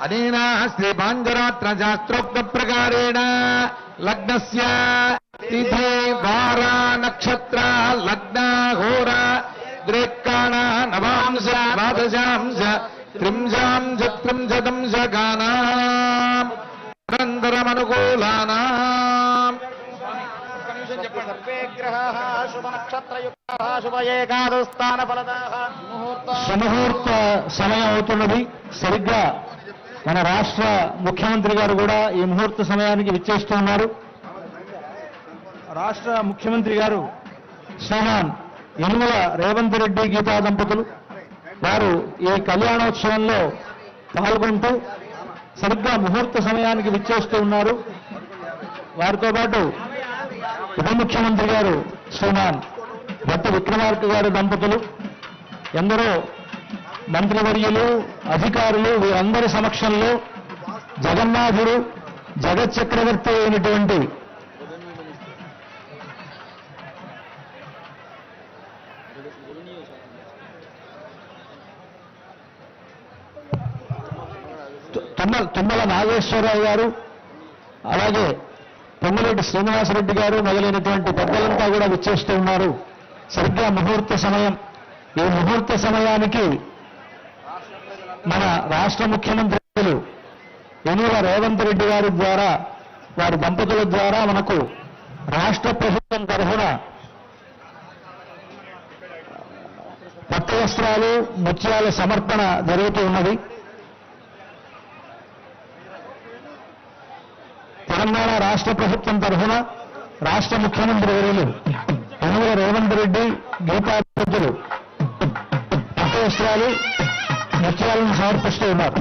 అనేనా శ్రీ పాంజరాత్ర శాస్త్రోక్త ప్రకారేణ లగ్నస్య తిథి వార నక్షత్ర లగ్న హోర ద్రేక్కాణ నవాంశ ద్వాదశాంశ త్రింశాంశ త్రింశతంశకానాం అనంతరమనుకూలానాం సుముహూర్త సమయం అవుతున్నది. సరిగ్గా మన రాష్ట్ర ముఖ్యమంత్రి గారు కూడా ఈ ముహూర్త సమయానికి విచ్చేస్తున్నారు. రాష్ట్ర ముఖ్యమంత్రి గారు శ్రీమాన్ యనుమల రేవంత్ రెడ్డి గీతా దంపతులు వారు ఈ కళ్యాణోత్సవంలో పాల్గొంటూ సరిగ్గా ముహూర్త సమయానికి విచ్చేస్తూ ఉన్నారు. వారితో పాటు ఉప ముఖ్యమంత్రి గారు శ్రీమాన్ భట్టి విక్రమార్క గారి దంపతులు, ఎందరో మంత్రివర్యులు, అధికారులు వీరందరి సమక్షంలో జగన్నాథుడు జగత్ చక్రవర్తి అయినటువంటి తుమ్మల నాగేశ్వరరావు గారు, అలాగే పొంగులేటి శ్రీనివాసరెడ్డి గారు మొదలైనటువంటి పెద్దలంతా కూడా విచ్చేస్తూ ఉన్నారు. సరిగ్గా ముహూర్త సమయం. ఈ ముహూర్త సమయానికి మన రాష్ట్ర ముఖ్యమంత్రులు యనుమల రేవంత్ రెడ్డి గారి ద్వారా, వారి దంపతుల ద్వారా మనకు రాష్ట్ర ప్రభుత్వం తరఫున పట్టు వస్త్రాలు, ముత్యాల సమర్పణ జరుగుతూ ఉన్నది. తెలంగాణ రాష్ట్ర ప్రభుత్వం తరఫున రాష్ట్ర ముఖ్యమంత్రి వర్యులు యనుమల రేవంత్ రెడ్డి గీతాధిపతులు పట్టు వస్త్రాలు, ముత్యాలను సమర్పిస్తూ ఉన్నారు.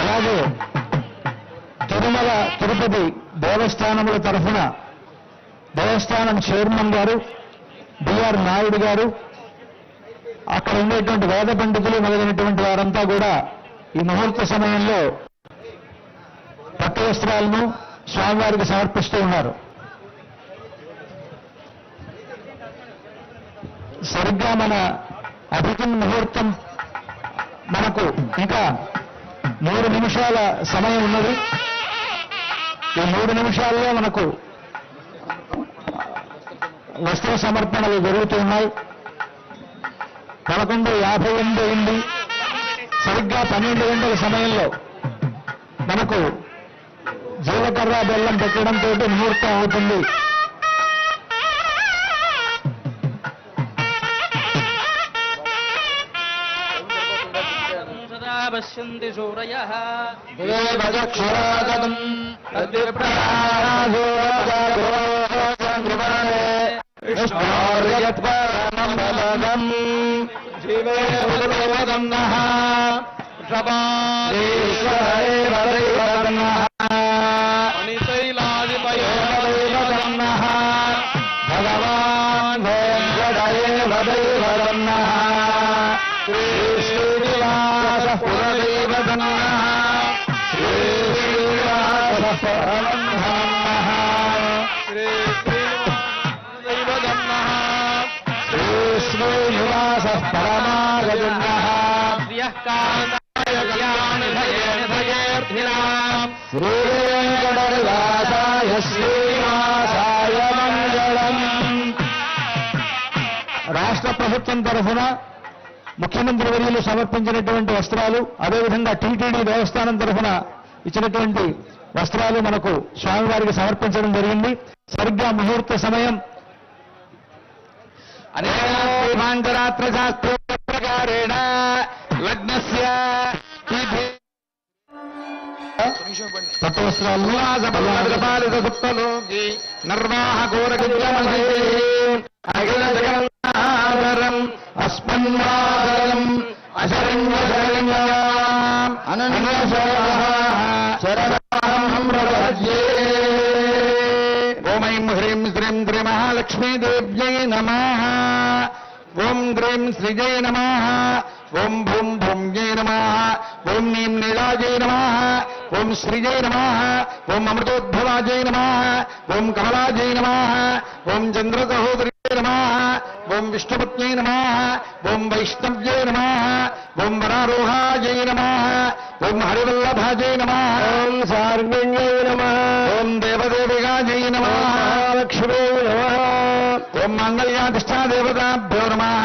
అలాగే తిరుమల తిరుపతి దేవస్థానముల తరఫున దేవస్థానం చైర్మన్ గారు బిఆర్ నాయుడు గారు, అక్కడ ఉండేటువంటి వేద పండితులు మొదలైనటువంటి వారంతా కూడా ఈ ముహూర్త సమయంలో పట్టు వస్త్రాలను స్వామివారికి సమర్పిస్తూ ఉన్నారు. సరిగ్గా మన అభిజిన్ ముహూర్తం మనకు ఇంకా 3 నిమిషాల సమయం ఉన్నది. ఈ 3 నిమిషాల్లో మనకు వస్త్ర సమర్పణలు జరుగుతూ ఉన్నాయి. 11:58 అయింది. సరిగ్గా 12 గంటల సమయంలో మనకు జీలకర్ర బెల్లం పెట్టడంతో ముహూర్తం అవుతుంది. పశ్యంతి సూరయః దేవదక్షరాగతం విష్ణోర్యత్పరమం జీవేవదన్నః శబాదేశ్వరేవదన్నః అనిశైలాదిపయోదన్నః భగవాన్ వెంకటేవదన్నః శ్రీ శ్రీనివాస పురదేవదన్నః శ్రీ శ్రీనివాస పరమహంసః శ్రీ శ్రీనివాస శ్రీ శ్రీనివాస పరమాగజన్నః శ్రియః కాంతాయ కళ్యాణిధయేర్థినాం శ్రీ వెంకటనివాసాయ శ్రీనివాసాయ మంగళం. రాష్ట్ర ప్రభుత్వం తరఫున ముఖ్యమంత్రి వర్యులు సమర్పించినటువంటి వస్త్రాలు, అదేవిధంగా టీటీడీ దేవస్థానం తరఫున ఇచ్చినటువంటి వస్త్రాలు మనకు స్వామివారికి సమర్పించడం జరిగింది. సరిగ్గా ముహూర్త సమయం అనేకాంతరాత్ర శాస్త్రోక్త ప్రకారేణ లగ్నస్య తిథి పట్టు వస్త్రాలు నిర్వాహకోరగిరి అఖిల జగన్నాథరం అస్మన్మాదరం అశరణ్యం శరణం ప్రపద్యే. ఓం ఐం హ్రీం శ్రీం శ్రీ మహాలక్ష్మీదేవ్యై నమః. ఓం హ్రీం శ్రీజై నమః. ఓం భూం భూమ్యై నమః. ఓం నీం నీలాజై నమః ఓం శ్రీజై నమః ఓం అమృతోద్భవాజై నమః ఓం కమలాజై నమః ఓం చంద్రసహోదరి నమః ఓం విష్ణుపత్న్యై నమః ఓం వైష్ణవ్యై నమః ఓం వరారోహాజై నమః ఓం హరివల్లభాజై నమః ఓం సార్వణ్యై నమః ఓం దేవదేవిగాజై నమః లక్ష్మీ నమః ఓం మంగళ్యాధిష్టాదేవతాభ్యో నమః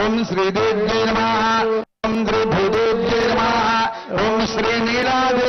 ఓం శ్రీదేవ్యై నమః ఓం శ్రీభూదేవ్యై నమః ఓం శ్రీనీలాజై